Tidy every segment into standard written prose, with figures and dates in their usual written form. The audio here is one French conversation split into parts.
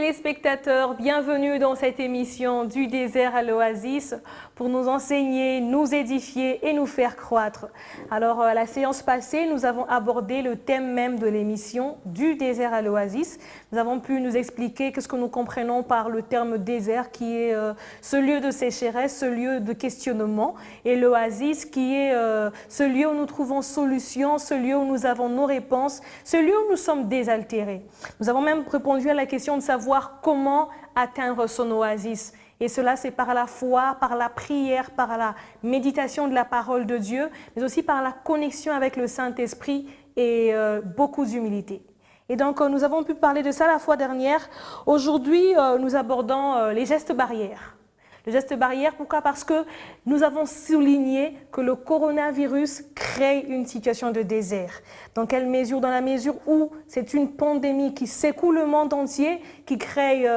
téléspectateurs, bienvenue dans cette émission du désert à l'oasis pour nous enseigner, nous édifier et nous faire croître. Alors, à la séance passée, nous avons abordé le thème même de l'émission du désert à l'oasis. Nous avons pu nous expliquer ce que nous comprenons par le terme désert qui est ce lieu de sécheresse, ce lieu de questionnement, et l'oasis qui est ce lieu où nous trouvons solution, ce lieu où nous avons nos réponses, ce lieu où nous sommes désaltérés. Nous avons même répondu à la question de savoir comment atteindre son oasis. Et cela, c'est par la foi, par la prière, par la méditation de la parole de Dieu, mais aussi par la connexion avec le Saint-Esprit et beaucoup d'humilité. Et donc, nous avons pu parler de ça la fois dernière. Aujourd'hui, nous abordons les gestes barrières. Le geste barrière, pourquoi? Parce que nous avons souligné que le coronavirus crée une situation de désert. Dans quelle mesure? Dans la mesure où c'est une pandémie qui secoue le monde entier, qui crée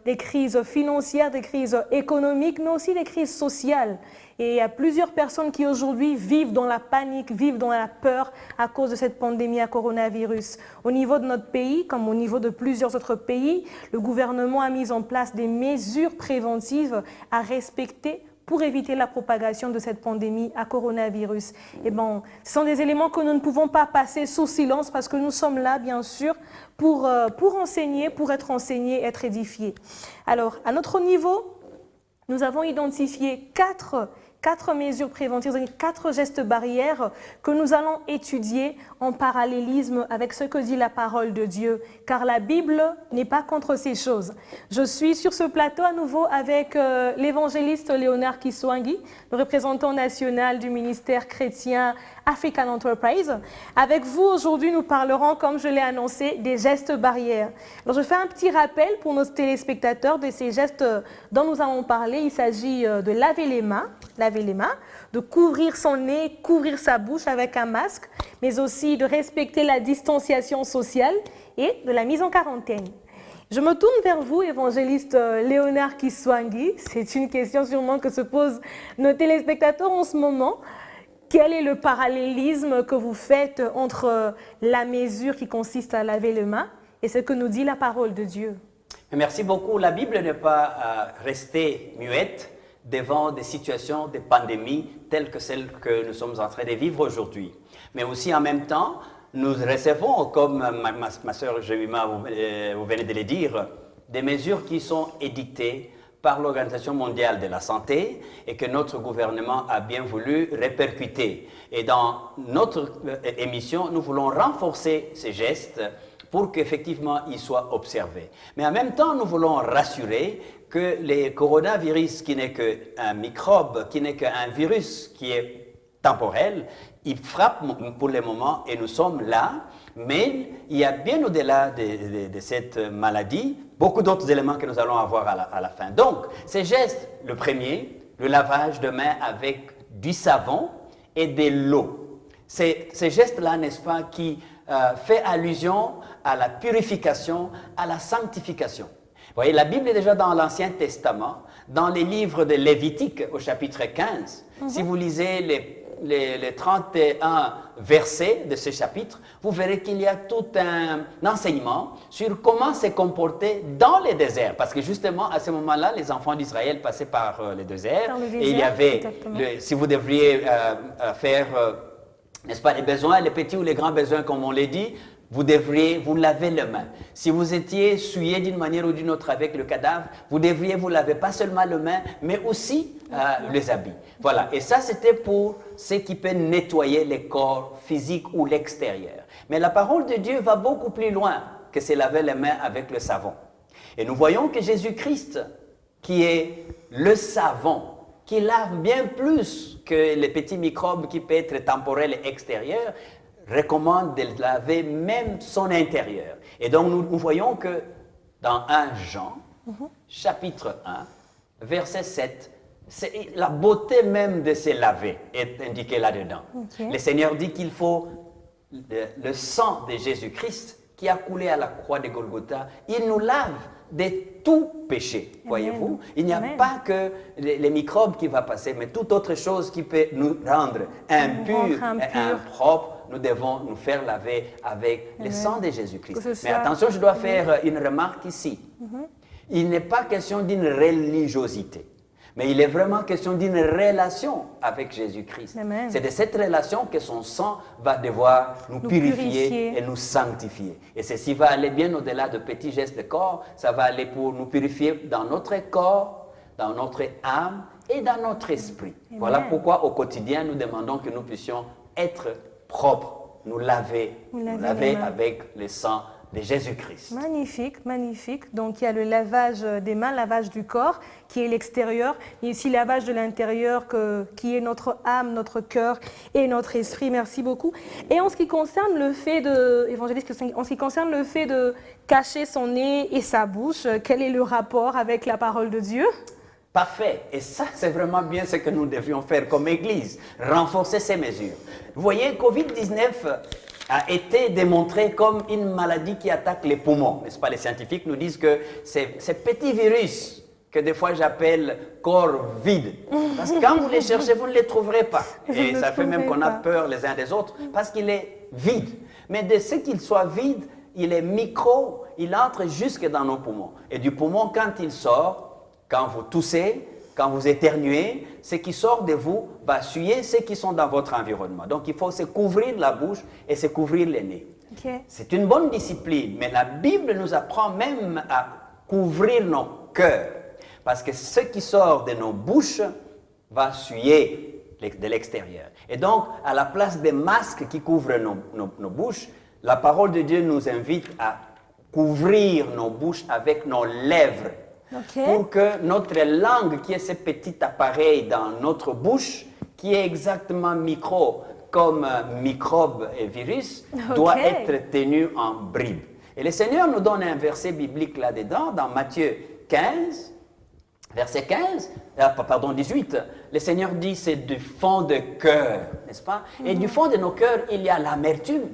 des crises financières, des crises économiques, mais aussi des crises sociales. Et il y a plusieurs personnes qui aujourd'hui vivent dans la panique, vivent dans la peur à cause de cette pandémie à coronavirus. Au niveau de notre pays, comme au niveau de plusieurs autres pays, le gouvernement a mis en place des mesures préventives à respecter pour éviter la propagation de cette pandémie à coronavirus. Et bon, ce sont des éléments que nous ne pouvons pas passer sous silence parce que nous sommes là, bien sûr, pour enseigner, pour être enseignés, être édifiés. Alors, à notre niveau, nous avons identifié quatre mesures préventives, 4 gestes barrières que nous allons étudier en parallélisme avec ce que dit la parole de Dieu, car la Bible n'est pas contre ces choses. Je suis sur ce plateau à nouveau avec l'évangéliste Léonard Kiswangi, le représentant national du ministère chrétien African Enterprise. Avec vous, aujourd'hui, nous parlerons, comme je l'ai annoncé, des gestes barrières. Alors, je fais un petit rappel pour nos téléspectateurs de ces gestes dont nous allons parler. Il s'agit de laver les mains, de couvrir son nez, couvrir sa bouche avec un masque, mais aussi de respecter la distanciation sociale et de la mise en quarantaine. Je me tourne vers vous, évangéliste Léonard Kiswangi. C'est une question sûrement que se posent nos téléspectateurs en ce moment. Quel est le parallélisme que vous faites entre la mesure qui consiste à laver les mains et ce que nous dit la parole de Dieu? Merci beaucoup. La Bible n'est pas restée muette devant des situations de pandémie telles que celles que nous sommes en train de vivre aujourd'hui. Mais aussi en même temps, nous recevons, comme ma sœur Jemima, vous venez de le dire, des mesures qui sont édictées par l'Organisation mondiale de la santé et que notre gouvernement a bien voulu répercuter. Et dans notre émission, nous voulons renforcer ces gestes pour qu'effectivement ils soient observés. Mais en même temps, nous voulons rassurer que le coronavirus, qui n'est qu'un microbe, qui n'est qu'un virus qui est temporel, il frappe pour le moment et nous sommes là, mais il y a bien au-delà de cette maladie beaucoup d'autres éléments que nous allons avoir à la fin. Donc, ces gestes, le premier, le lavage de mains avec du savon et de l'eau. Ces gestes-là, n'est-ce pas, qui fait allusion à la purification, à la sanctification. Vous voyez, la Bible est déjà dans l'Ancien Testament, dans les livres de Lévitique au chapitre 15. Si vous lisez les 31 versets de ce chapitre, vous verrez qu'il y a tout un enseignement sur comment se comporter dans les déserts. Parce que justement, à ce moment-là, les enfants d'Israël passaient par le désert. Et il y avait, si vous devriez faire, n'est-ce pas, les besoins, les petits ou les grands besoins, comme on l'a dit, vous devriez vous laver les mains. Si vous étiez souillé d'une manière ou d'une autre avec le cadavre, vous devriez vous laver pas seulement les mains, mais aussi les habits. Voilà. Et ça, c'était pour ce qui peut nettoyer les corps physiques ou l'extérieur. Mais la parole de Dieu va beaucoup plus loin que se laver les mains avec le savon. Et nous voyons que Jésus-Christ, qui est le savon, qui lave bien plus que les petits microbes qui peuvent être temporels et extérieurs, recommande de laver même son intérieur. Et donc, nous voyons que dans 1 Jean, chapitre 1, verset 7, la beauté même de se laver est indiquée là-dedans. Le Seigneur dit qu'il faut le sang de Jésus-Christ qui a coulé à la croix de Golgotha. Il nous lave de tout péché, voyez-vous. Il n'y a pas que les microbes qui vont passer, mais toute autre chose qui peut nous rendre impurs et impropres. Nous devons nous faire laver avec le sang de Jésus-Christ. Mais attention, je dois faire une remarque ici. Il n'est pas question d'une religiosité, mais il est vraiment question d'une relation avec Jésus-Christ. C'est de cette relation que son sang va devoir nous purifier et nous sanctifier. Et ceci va aller bien au-delà de petits gestes de corps, ça va aller pour nous purifier dans notre corps, dans notre âme et dans notre esprit. Amen. Voilà pourquoi au quotidien nous demandons que nous puissions être propres, nous laver avec le sang de Jésus-Christ. Magnifique, magnifique. Donc il y a le lavage des mains, lavage du corps, qui est l'extérieur. Il y a aussi le lavage de l'intérieur, qui est notre âme, notre cœur et notre esprit. Merci beaucoup. Et en ce qui concerne le fait de, évangéliste, en ce qui concerne le fait de cacher son nez et sa bouche, quel est le rapport avec la parole de Dieu? Parfait. Et ça, c'est vraiment bien ce que nous devrions faire comme Église, renforcer ces mesures. Vous voyez, Covid-19 a été démontré comme une maladie qui attaque les poumons. N'est-ce pas? Les scientifiques nous disent que ces petits virus, que des fois j'appelle corps vide, parce que quand vous les cherchez, vous ne les trouverez pas. Et ça fait même qu'on a peur les uns des autres, parce qu'il est vide. Mais de ce qu'il soit vide, il est micro, il entre jusque dans nos poumons. Et du poumon, quand il sort, quand vous toussez, quand vous éternuez, ce qui sort de vous va suyer ceux qui sont dans votre environnement. Donc, il faut se couvrir la bouche et se couvrir le nez. Okay. C'est une bonne discipline, mais la Bible nous apprend même à couvrir nos cœurs. Parce que ce qui sort de nos bouches va suyer de l'extérieur. Et donc, à la place des masques qui couvrent nos bouches, la parole de Dieu nous invite à couvrir nos bouches avec nos lèvres. Okay. Pour que notre langue, qui est ce petit appareil dans notre bouche, qui est exactement micro, comme microbe et virus, doit être tenu en bride. Et le Seigneur nous donne un verset biblique là-dedans, dans Matthieu 15, verset 18. Le Seigneur dit, c'est du fond de cœur, n'est-ce pas? Et du fond de nos cœurs, il y a l'amertume,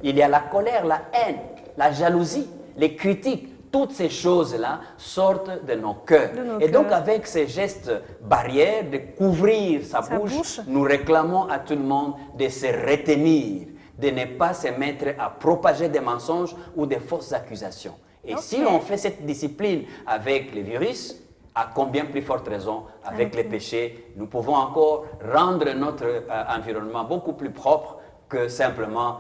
il y a la colère, la haine, la jalousie, les critiques. Toutes ces choses-là sortent de nos cœurs. Et donc, avec ces gestes barrières de couvrir sa bouche, nous réclamons à tout le monde de se retenir, de ne pas se mettre à propager des mensonges ou des fausses accusations. Et si on fait cette discipline avec les virus, à combien plus forte raison avec les péchés, nous pouvons encore rendre notre environnement beaucoup plus propre que simplement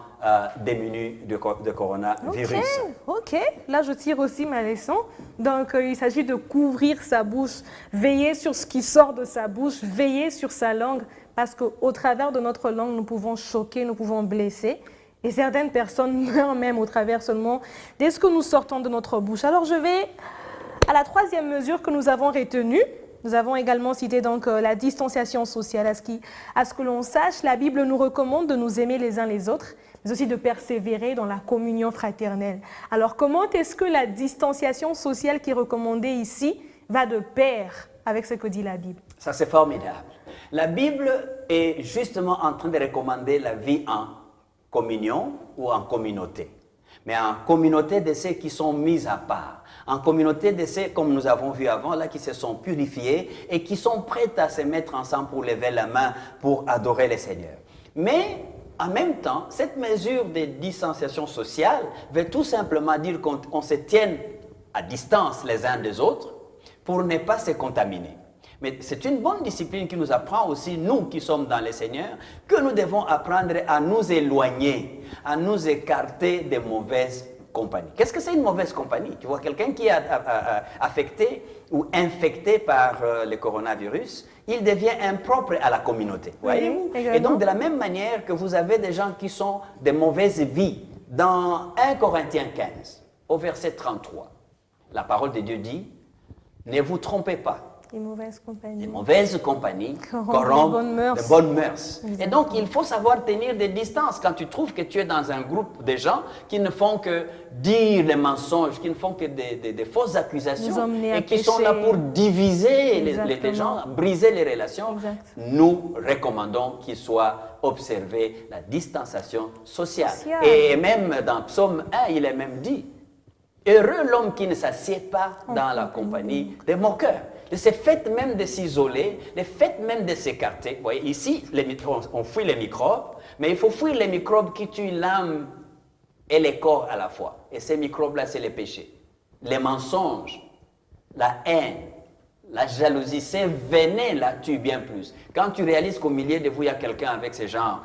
démunis de coronavirus. Ok, là je tire aussi ma leçon. Donc il s'agit de couvrir sa bouche, veiller sur ce qui sort de sa bouche, veiller sur sa langue, parce qu'au travers de notre langue, nous pouvons choquer, nous pouvons blesser. Et certaines personnes meurent même au travers seulement de ce que nous sortons de notre bouche. Alors je vais à la troisième mesure que nous avons retenue. Nous avons également cité donc la distanciation sociale. À ce que l'on sache, la Bible nous recommande de nous aimer les uns les autres, mais aussi de persévérer dans la communion fraternelle. Alors comment est-ce que la distanciation sociale qui est recommandée ici va de pair avec ce que dit la Bible? Ça, c'est formidable. La Bible est justement en train de recommander la vie en communion ou en communauté. Mais en communauté de ceux qui sont mis à part. En communauté de ceux, comme nous avons vu avant, là, qui se sont purifiés et qui sont prêts à se mettre ensemble pour lever la main pour adorer le Seigneur. Mais en même temps, cette mesure de distanciation sociale veut tout simplement dire qu'on se tienne à distance les uns des autres pour ne pas se contaminer. Mais c'est une bonne discipline qui nous apprend aussi, nous qui sommes dans le Seigneur, que nous devons apprendre à nous éloigner, à nous écarter des mauvaises compagnies. Qu'est-ce que c'est une mauvaise compagnie? Tu vois, quelqu'un qui est affecté ou infecté par le coronavirus, il devient impropre à la communauté. Voyez-vous? Et donc, de la même manière que vous avez des gens qui sont de mauvaise vie, dans 1 Corinthiens 15, au verset 33, la parole de Dieu dit, ne vous trompez pas. Les mauvaises compagnies. Les mauvaises compagnies corrompent de bonnes mœurs. Et donc, il faut savoir tenir des distances quand tu trouves que tu es dans un groupe de gens qui ne font que dire les mensonges, qui ne font que des fausses accusations et qui sont là pour diviser les gens, briser les relations. Nous recommandons qu'il soit observé la distanciation sociale. Et même dans Psaume 1, il est même dit, heureux l'homme qui ne s'assied pas dans la compagnie des moqueurs. Le fait même de s'isoler, le fait même de s'écarter. Vous voyez, ici, on fuit les microbes, mais il faut fuir les microbes qui tuent l'âme et le corps à la fois. Et ces microbes-là, c'est les péchés. les mensonges, la haine, la jalousie, ces venin la tuent bien plus. Quand tu réalises qu'au milieu de vous, il y a quelqu'un avec ce genre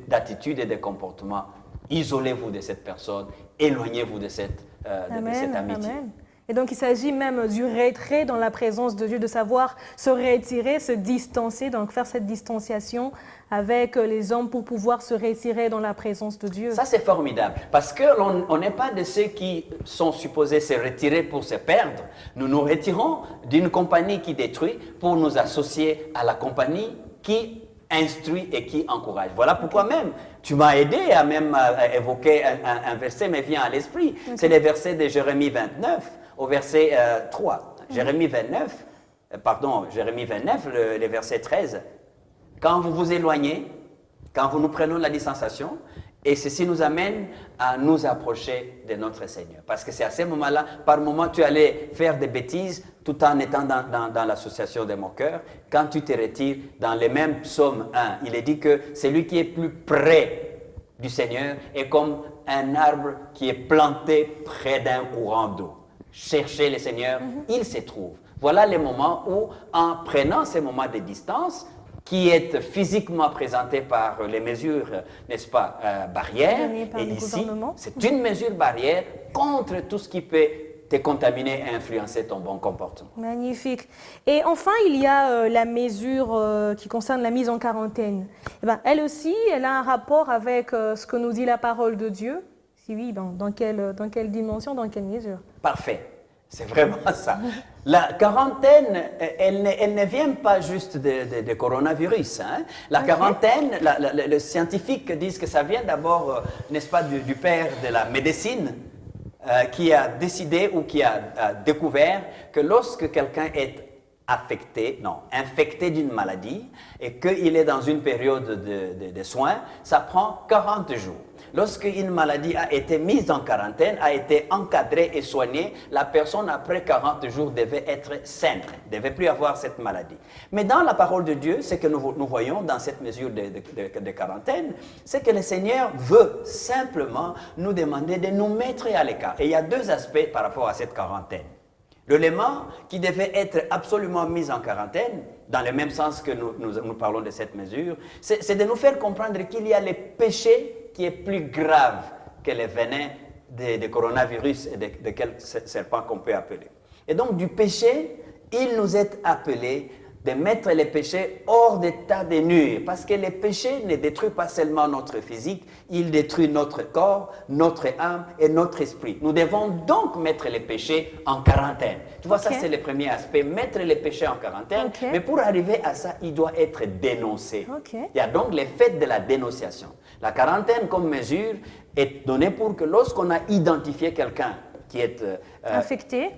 d'attitudes et de comportements, isolez-vous de cette personne, éloignez-vous de cette amitié. Amen. Et donc, il s'agit même du retrait dans la présence de Dieu, de savoir se retirer, se distancer, donc faire cette distanciation avec les hommes pour pouvoir se retirer dans la présence de Dieu. Ça, c'est formidable, parce qu'on n'est pas de ceux qui sont supposés se retirer pour se perdre. Nous nous retirons d'une compagnie qui détruit pour nous associer à la compagnie qui instruit et qui encourage. Voilà pourquoi même, tu m'as aidé à même évoquer un verset me vient à l'esprit. C'est le verset de Jérémie 29 au verset 3. Jérémie 29, le verset 13. Quand vous vous éloignez, quand nous prenons la distanciation, et ceci nous amène à nous approcher de notre Seigneur. Parce que c'est à ce moment-là, par moment, tu allais faire des bêtises tout en étant dans l'association de mon cœur. Quand tu te retires, dans les mêmes psaumes 1, il est dit que celui qui est plus près du Seigneur est comme un arbre qui est planté près d'un courant d'eau. Cherchez le Seigneur, il se trouve. Voilà les moments où, en prenant ces moments de distance, qui est physiquement présenté par les mesures, n'est-ce pas, barrières. Et ici, c'est une mesure barrière contre tout ce qui peut te contaminer et influencer ton bon comportement. Magnifique. Et enfin, il y a la mesure qui concerne la mise en quarantaine. Eh bien, elle aussi, elle a un rapport avec ce que nous dit la parole de Dieu. Si oui, dans quelle dimension, dans quelle mesure? Parfait. C'est vraiment ça. La quarantaine, elle ne vient pas juste de coronavirus. Hein. La quarantaine, les scientifiques disent que ça vient d'abord, n'est-ce pas, du père de la médecine qui a décidé ou qui a découvert que lorsque quelqu'un est infecté d'une maladie et qu'il est dans une période de soins, ça prend 40 jours. Lorsqu'une maladie a été mise en quarantaine, a été encadrée et soignée, la personne après 40 jours devait être saine, ne devait plus avoir cette maladie. Mais dans la parole de Dieu, ce que nous voyons dans cette mesure de quarantaine, c'est que le Seigneur veut simplement nous demander de nous mettre à l'écart. Et il y a deux aspects par rapport à cette quarantaine. L'élément qui devait être absolument mis en quarantaine, dans le même sens que nous parlons de cette mesure, c'est de nous faire comprendre qu'il y a les péchés qui est plus grave que les venins de coronavirus et de quel serpent qu'on peut appeler. Et donc, du péché, il nous est appelé de mettre les péchés hors d'état de nuire. Parce que les péchés ne détruisent pas seulement notre physique, ils détruisent notre corps, notre âme et notre esprit. Nous devons donc mettre les péchés en quarantaine. Tu vois, ça c'est le premier aspect, mettre les péchés en quarantaine. Mais pour arriver à ça, il doit être dénoncé. Il y a donc l'effet de la dénonciation. La quarantaine comme mesure est donnée pour que lorsqu'on a identifié quelqu'un qui est infecté,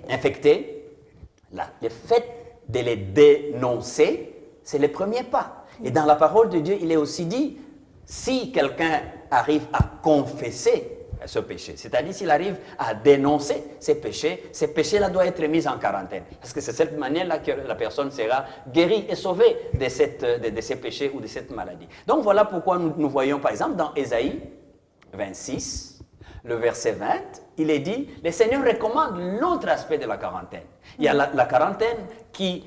le fait de les dénoncer, c'est le premier pas. Et dans la parole de Dieu, il est aussi dit, si quelqu'un arrive à confesser ce péché, c'est-à-dire s'il arrive à dénoncer ces péchés-là doivent être mis en quarantaine. Parce que c'est de cette manière-là que la personne sera guérie et sauvée de ces péchés ou de cette maladie. Donc voilà pourquoi nous voyons par exemple dans Ésaïe 26, le verset 20, il est dit, le Seigneur recommande l'autre aspect de la quarantaine. Il y a la quarantaine qui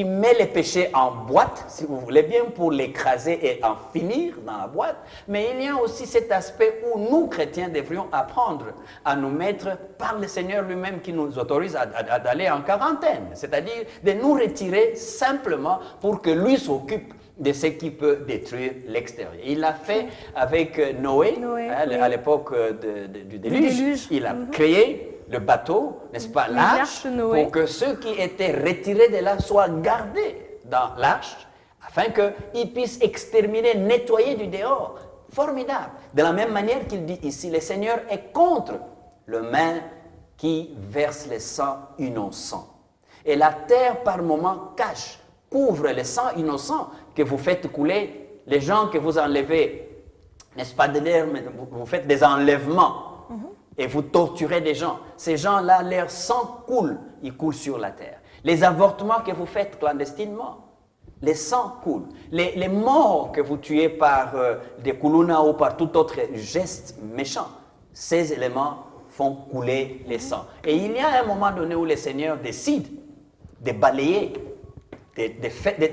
met les péchés en boîte, si vous voulez bien, pour l'écraser et en finir dans la boîte. Mais il y a aussi cet aspect où nous, chrétiens, devrions apprendre à nous mettre par le Seigneur lui-même qui nous autorise d'aller en quarantaine. C'est-à-dire de nous retirer simplement pour que lui s'occupe de ce qui peut détruire l'extérieur. Il l'a fait avec Noé à l'époque du déluge. Il a créé le bateau, n'est-ce pas, l'arche, pour que ceux qui étaient retirés de là soient gardés dans l'arche, afin qu'ils puissent exterminer, nettoyer du dehors. Formidable. De la même manière qu'il dit ici, le Seigneur est contre le main qui verse le sang innocent. Et la terre, par moments, couvre le sang innocent que vous faites couler, les gens que vous enlevez, n'est-ce pas, de l'air, mais vous faites des enlèvements. Et vous torturez des gens. Ces gens-là, leur sang coule. Il coule sur la terre. Les avortements que vous faites clandestinement, les sangs coulent. Les morts que vous tuez par des koulouna ou par tout autre geste méchant, ces éléments font couler les sangs. Et il y a un moment donné où le Seigneur décide de balayer,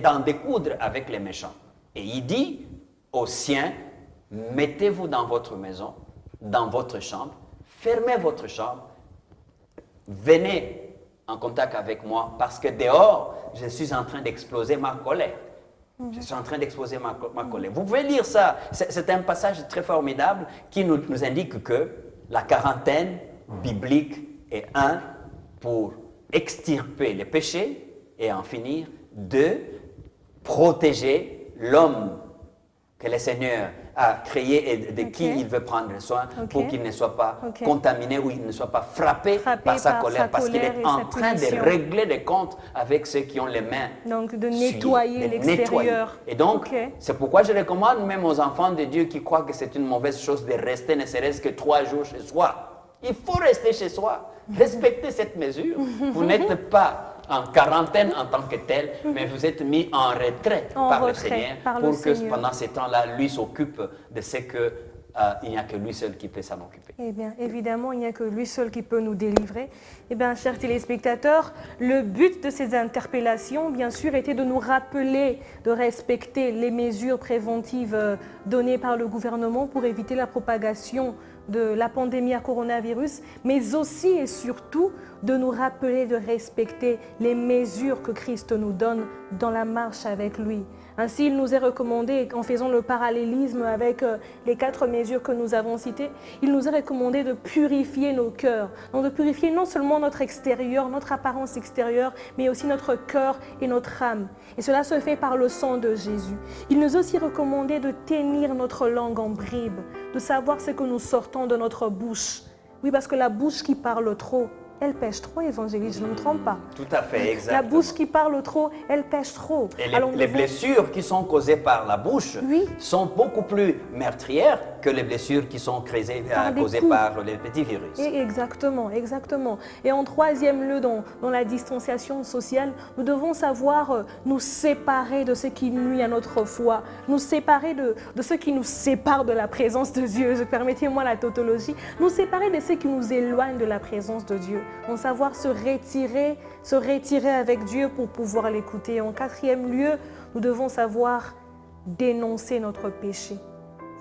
d'en découdre avec les méchants. Et il dit aux siens, mettez-vous dans votre maison, dans votre chambre, fermez votre chambre, venez en contact avec moi parce que dehors, je suis en train d'exploser ma colère. Je suis en train d'exposer ma colère. Vous pouvez lire ça. C'est un passage très formidable qui nous indique que la quarantaine biblique est pour extirper les péchés et en finir, 2, protéger l'homme que le Seigneur a créé et de qui il veut prendre soin pour qu'il ne soit pas contaminé ou il ne soit pas frappé par sa colère parce qu'il est en train de régler des comptes avec ceux qui ont les mains. Donc de nettoyer l'extérieur. Et donc, c'est pourquoi je recommande même aux enfants de Dieu qui croient que c'est une mauvaise chose de rester ne serait-ce que 3 jours chez soi. Il faut rester chez soi. Respectez cette mesure. Vous n'êtes pas en quarantaine en tant que tel, mais vous êtes mis en retrait par le Seigneur pour que pendant ces temps-là, lui s'occupe de ce que il n'y a que lui seul qui peut s'en occuper. Eh bien, évidemment, il n'y a que lui seul qui peut nous délivrer. Eh bien, chers téléspectateurs, le but de ces interpellations, bien sûr, était de nous rappeler de respecter les mesures préventives données par le gouvernement pour éviter la propagation de la pandémie à coronavirus, mais aussi et surtout de nous rappeler de respecter les mesures que Christ nous donne dans la marche avec lui. Ainsi, il nous est recommandé, en faisant le parallélisme avec les 4 mesures que nous avons citées, il nous est recommandé de purifier nos cœurs. Donc de purifier non seulement notre extérieur, notre apparence extérieure, mais aussi notre cœur et notre âme. Et cela se fait par le sang de Jésus. Il nous est aussi recommandé de tenir notre langue en bride, de savoir ce que nous sortons de notre bouche. Oui, parce que la bouche qui parle trop, elle pêche trop, évangéliste, je ne me trompe pas. Tout à fait, exactement. La bouche qui parle trop, elle pêche trop. Et les blessures qui sont causées par la bouche sont beaucoup plus meurtrières que les blessures qui sont causées par les petits virus. Et exactement, exactement. Et en 3e lieu, dans la distanciation sociale, nous devons savoir nous séparer de ce qui nuit à notre foi, nous séparer de ce qui nous sépare de la présence de Dieu. Permettez-moi la tautologie. Nous séparer de ce qui nous éloigne de la présence de Dieu. Donc savoir se retirer avec Dieu pour pouvoir l'écouter. En 4e lieu, nous devons savoir dénoncer notre péché.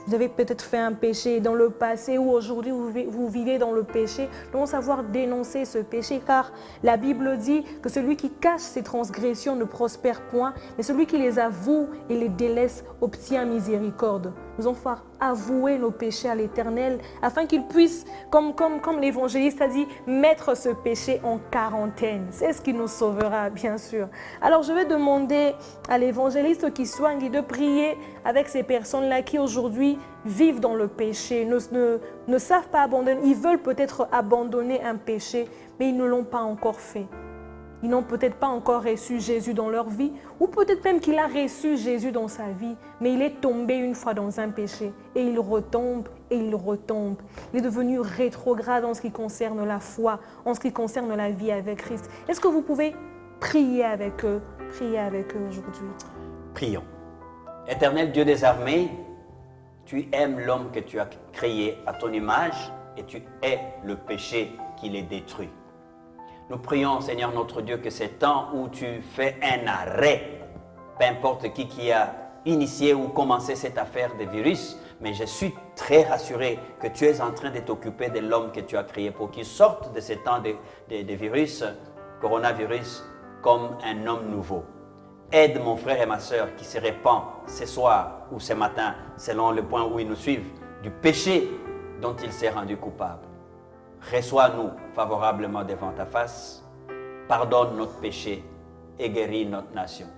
Vous avez peut-être fait un péché dans le passé ou aujourd'hui vous vivez dans le péché. Nous devons savoir dénoncer ce péché car la Bible dit que celui qui cache ses transgressions ne prospère point, mais celui qui les avoue et les délaisse obtient miséricorde. Nous devons faire avouer nos péchés à l'Éternel afin qu'il puisse, comme l'évangéliste a dit, mettre ce péché en quarantaine. C'est ce qui nous sauvera, bien sûr. Alors je vais demander à l'évangéliste qui soigne de prier avec ces personnes-là qui aujourd'hui vivent dans le péché, ne savent pas abandonner. Ils veulent peut-être abandonner un péché, mais ils ne l'ont pas encore fait. Ils n'ont peut-être pas encore reçu Jésus dans leur vie, ou peut-être même qu'il a reçu Jésus dans sa vie, mais il est tombé une fois dans un péché, et il retombe, et il retombe. Il est devenu rétrograde en ce qui concerne la foi, en ce qui concerne la vie avec Christ. Est-ce que vous pouvez prier avec eux aujourd'hui? Prions. Éternel Dieu des armées, tu aimes l'homme que tu as créé à ton image, et tu hais le péché qui les détruit. Nous prions, Seigneur notre Dieu, que ces temps où tu fais un arrêt, peu importe qui a initié ou commencé cette affaire de virus, mais je suis très rassuré que tu es en train de t'occuper de l'homme que tu as créé pour qu'il sorte de ces temps de virus, coronavirus, comme un homme nouveau. Aide mon frère et ma sœur qui se répand ce soir ou ce matin, selon le point où ils nous suivent, du péché dont il s'est rendu coupable. Reçois-nous favorablement devant ta face, pardonne notre péché et guéris notre nation.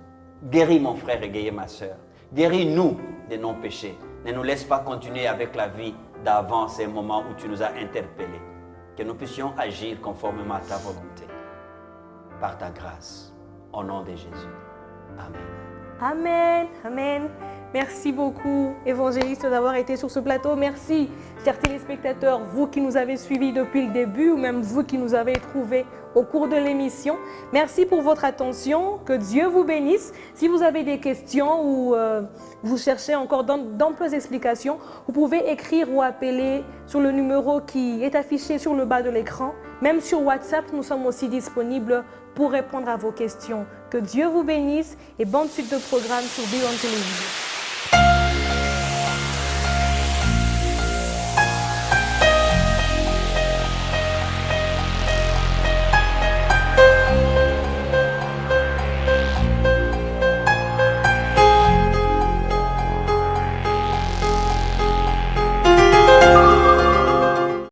Guéris mon frère et guéris ma sœur. Guéris-nous de nos péchés. Ne nous laisse pas continuer avec la vie d'avant ces moments où tu nous as interpellés. Que nous puissions agir conformément à ta volonté. Par ta grâce, au nom de Jésus. Amen. Amen, amen. Merci beaucoup, évangéliste, d'avoir été sur ce plateau. Merci, chers téléspectateurs, vous qui nous avez suivis depuis le début ou même vous qui nous avez trouvés au cours de l'émission. Merci pour votre attention. Que Dieu vous bénisse. Si vous avez des questions ou vous cherchez encore d'amples explications, vous pouvez écrire ou appeler sur le numéro qui est affiché sur le bas de l'écran. Même sur WhatsApp, nous sommes aussi disponibles pour répondre à vos questions. Que Dieu vous bénisse et bonne suite de programme sur Beyond Télévision.